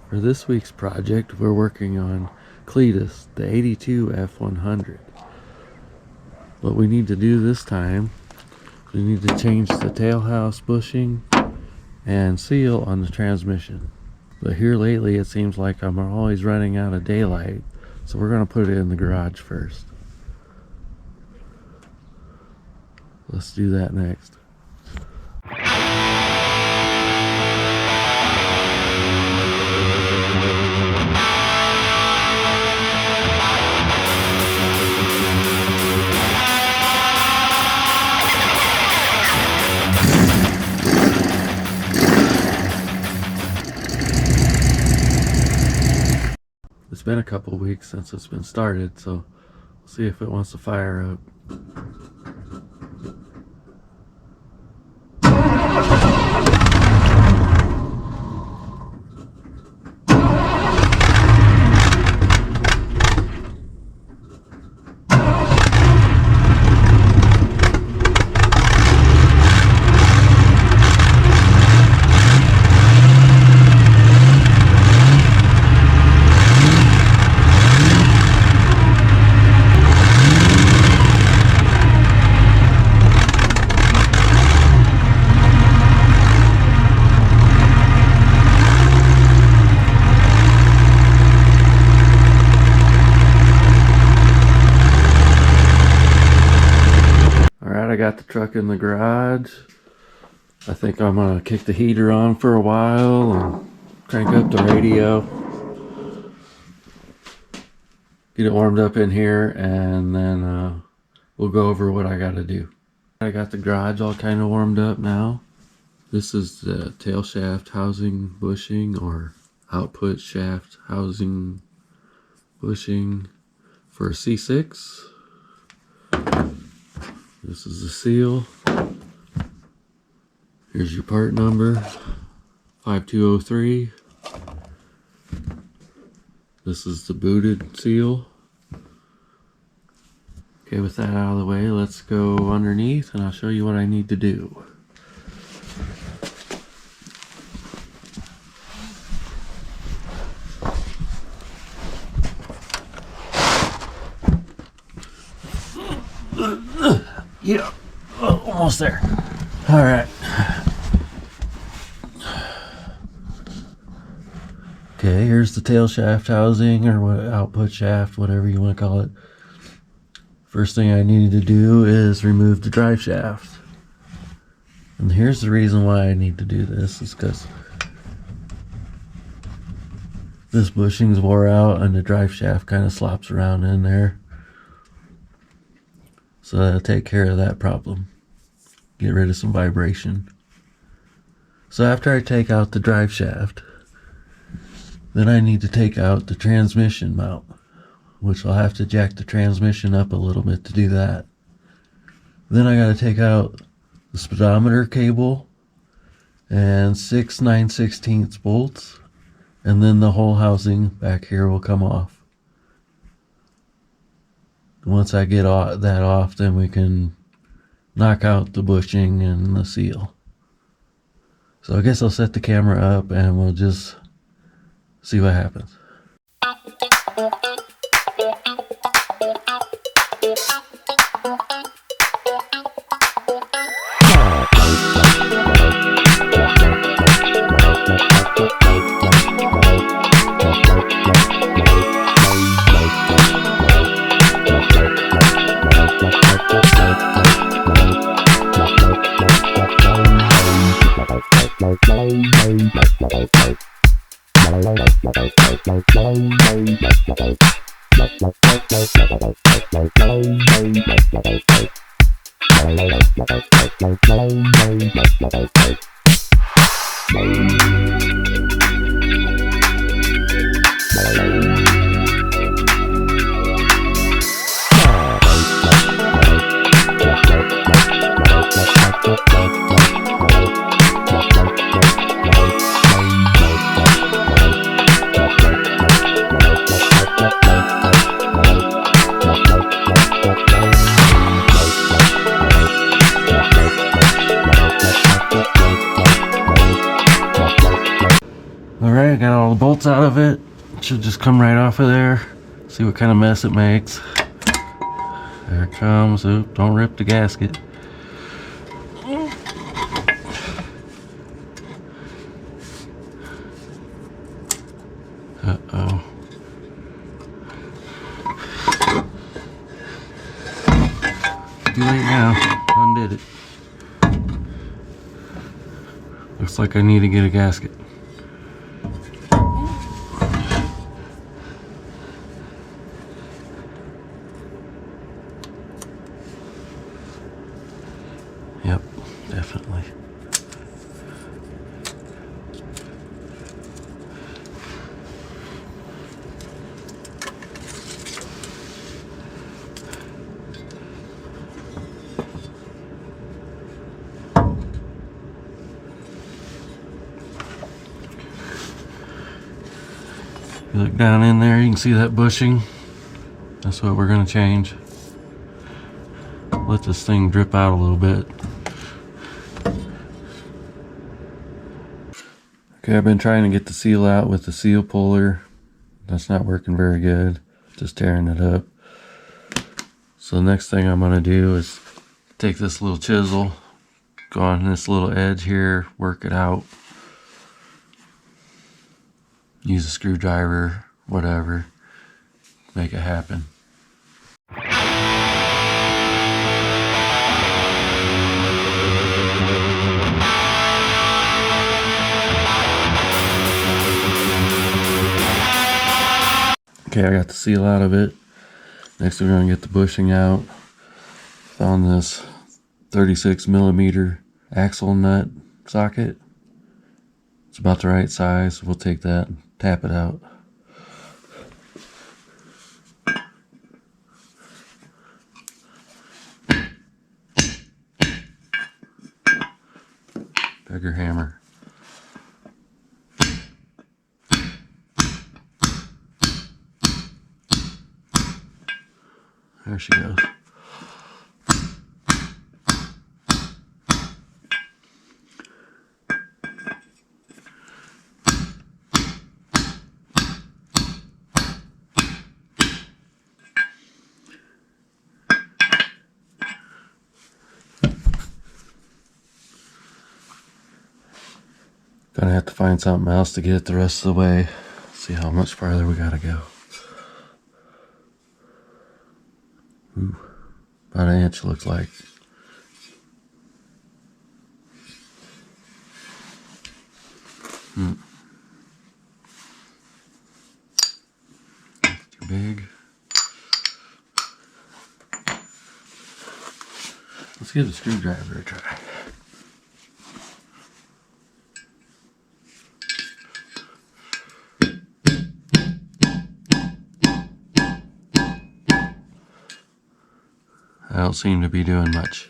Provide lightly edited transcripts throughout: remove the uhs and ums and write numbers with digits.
For this week's project, we're working on Cleetus, the 82 F100. What we need to do this time, we need to change the tailhouse bushing and seal on the transmission. But here lately it seems like I'm always running out of daylight, so we're going to put it in the garage first. Let's do that next. It's been a couple weeks since it's been started, so we'll see if it wants to fire up. I got the truck in the garage. I think I'm gonna kick the heater on for a while and crank up the radio. Get it warmed up in here, and then we'll go over what I gotta do. I got the garage all kind of warmed up now. This is the tail shaft housing bushing, or output shaft housing bushing for a C6. This is the seal. Here's your part number, 5203. This is the booted seal. Okay, with that out of the way, let's go underneath and I'll show you what I need to do. Yeah, almost there. All right. Okay, here's the tail shaft housing, or what, output shaft, whatever you want to call it. First thing I needed to do is remove the drive shaft. And here's the reason why I need to do this, is because this bushing's wore out and the drive shaft kind of slops around in there. So that'll take care of that problem. Get rid of some vibration. So after I take out the drive shaft, then I need to take out the transmission mount, which I'll have to jack the transmission up a little bit to do that. Then I got to take out the speedometer cable and 6 9/16 bolts, and then the whole housing back here will come off. Once I get that off, then we can knock out the bushing and the seal. So I guess I'll set the camera up and we'll just see what happens. bolts out of it. It should just come right off of there. See what kind of mess it makes. There it comes. Oop, don't rip the gasket. Uh-oh. Too late now. Undid it. Looks like I need to get a gasket. Yep, definitely. You look down in there, you can see that bushing. That's what we're going to change. Let this thing drip out a little bit. Okay, I've been trying to get the seal out with the seal puller. That's not working very good. Just tearing it up. So the next thing I'm going to do is take this little chisel, go on this little edge here, work it out. Use a screwdriver, whatever, make it happen. Okay, I got the seal out of it. Next we're going to get the bushing out. Found this 36mm axle nut socket. It's about the right size. We'll take that and tap it out. Bigger hammer. There she goes. Gonna have to find something else to get it the rest of the way. See how much farther we gotta go. Ooh, about an inch looks like. Too big. Let's give the screwdriver a try. I don't seem to be doing much.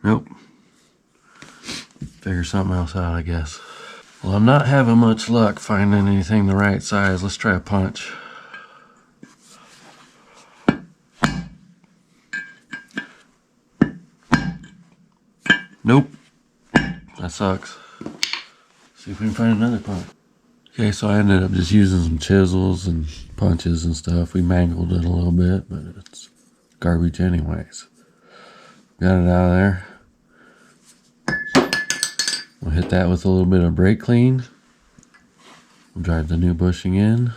Nope. Figure something else out, I guess. Well, I'm not having much luck finding anything the right size. Let's try a punch. Nope. That sucks. See if we can find another punch. Okay, so I ended up just using some chisels and punches and stuff. We mangled it a little bit, but it's garbage anyways. Got it out of there. We'll hit that with a little bit of brake clean. We'll drive the new bushing in.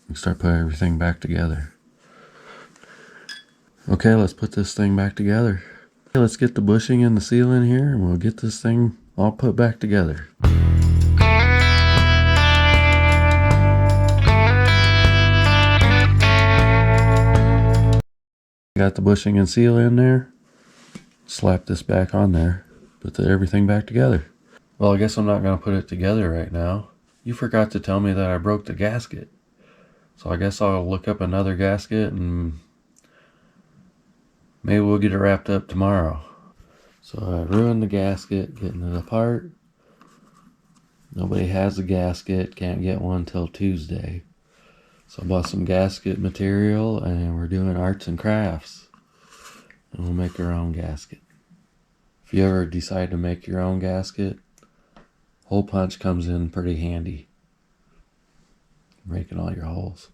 And start putting everything back together. Okay, let's put this thing back together. Okay, let's get the bushing and the seal in here, and we'll get this thing all put back together. Got the bushing and seal in there. Slap this back on there. Put everything back together. Well, I guess I'm not going to put it together right now. You forgot to tell me that I broke the gasket. So I guess I'll look up another gasket and maybe we'll get it wrapped up tomorrow. So I ruined the gasket getting it apart. Nobody has a gasket. Can't get one till Tuesday. So I bought some gasket material and we're doing arts and crafts. And we'll make our own gasket. If you ever decide to make your own gasket, hole punch comes in pretty handy. Making all your holes.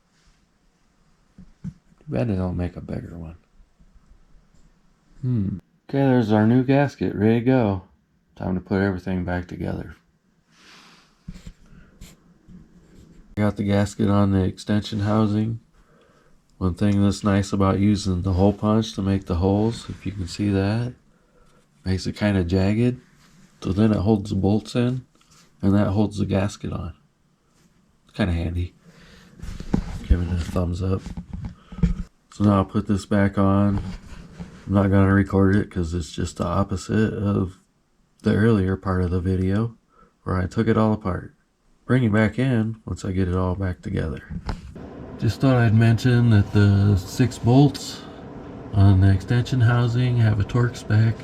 Too bad they don't make a bigger one. Okay, there's our new gasket, ready to go. Time to put everything back together. Got the gasket on the extension housing. One thing that's nice about using the hole punch to make the holes, if you can see that, makes it kind of jagged. So then it holds the bolts in, and that holds the gasket on. It's kind of handy. Giving it a thumbs up. So now I'll put this back on. I'm not going to record it because it's just the opposite of the earlier part of the video where I took it all apart. Bring it back in once I get it all back together. Just thought I'd mention that the 6 bolts on the extension housing have a torque spec.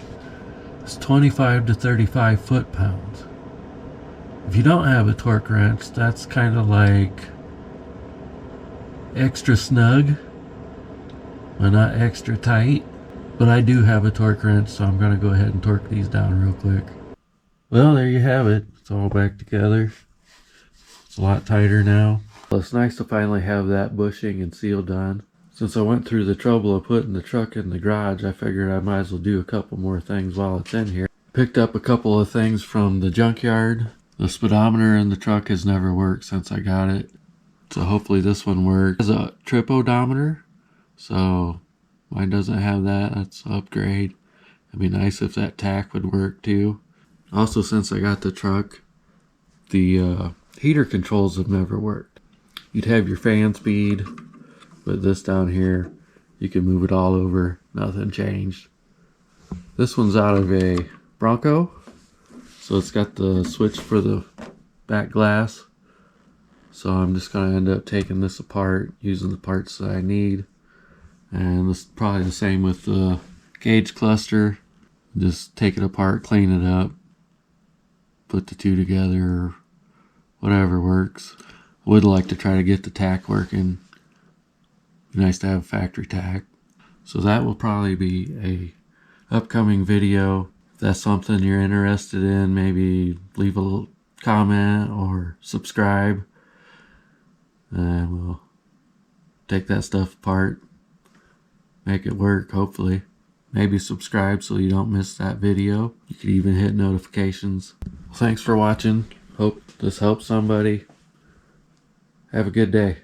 It's 25 to 35 foot-pounds. If you don't have a torque wrench, that's kind of like extra snug, but not extra tight. But I do have a torque wrench, so I'm going to go ahead and torque these down real quick. Well, there you have it. It's all back together. It's a lot tighter now. Well, it's nice to finally have that bushing and seal done. Since I went through the trouble of putting the truck in the garage, I figured I might as well do a couple more things while it's in here. Picked up a couple of things from the junkyard. The speedometer in the truck has never worked since I got it, so hopefully this one works. It has a trip odometer, so mine doesn't have that. That's an upgrade. It'd be nice if that tack would work too. Also, since I got the truck, the heater controls have never worked. You'd have your fan speed, but this down here, you can move it all over. Nothing changed. This one's out of a Bronco, so it's got the switch for the back glass. So I'm just going to end up taking this apart, using the parts that I need. And this is probably the same with the gauge cluster. Just take it apart, clean it up, put the two together, or whatever works. I would like to try to get the tack working. Be nice to have a factory tack. So that will probably be a upcoming video. If that's something you're interested in, maybe leave a comment or subscribe, and we'll take that stuff apart, make it work, hopefully. Maybe subscribe so you don't miss that video. You could even hit notifications. Thanks for watching. Hope this helps somebody. Have a good day.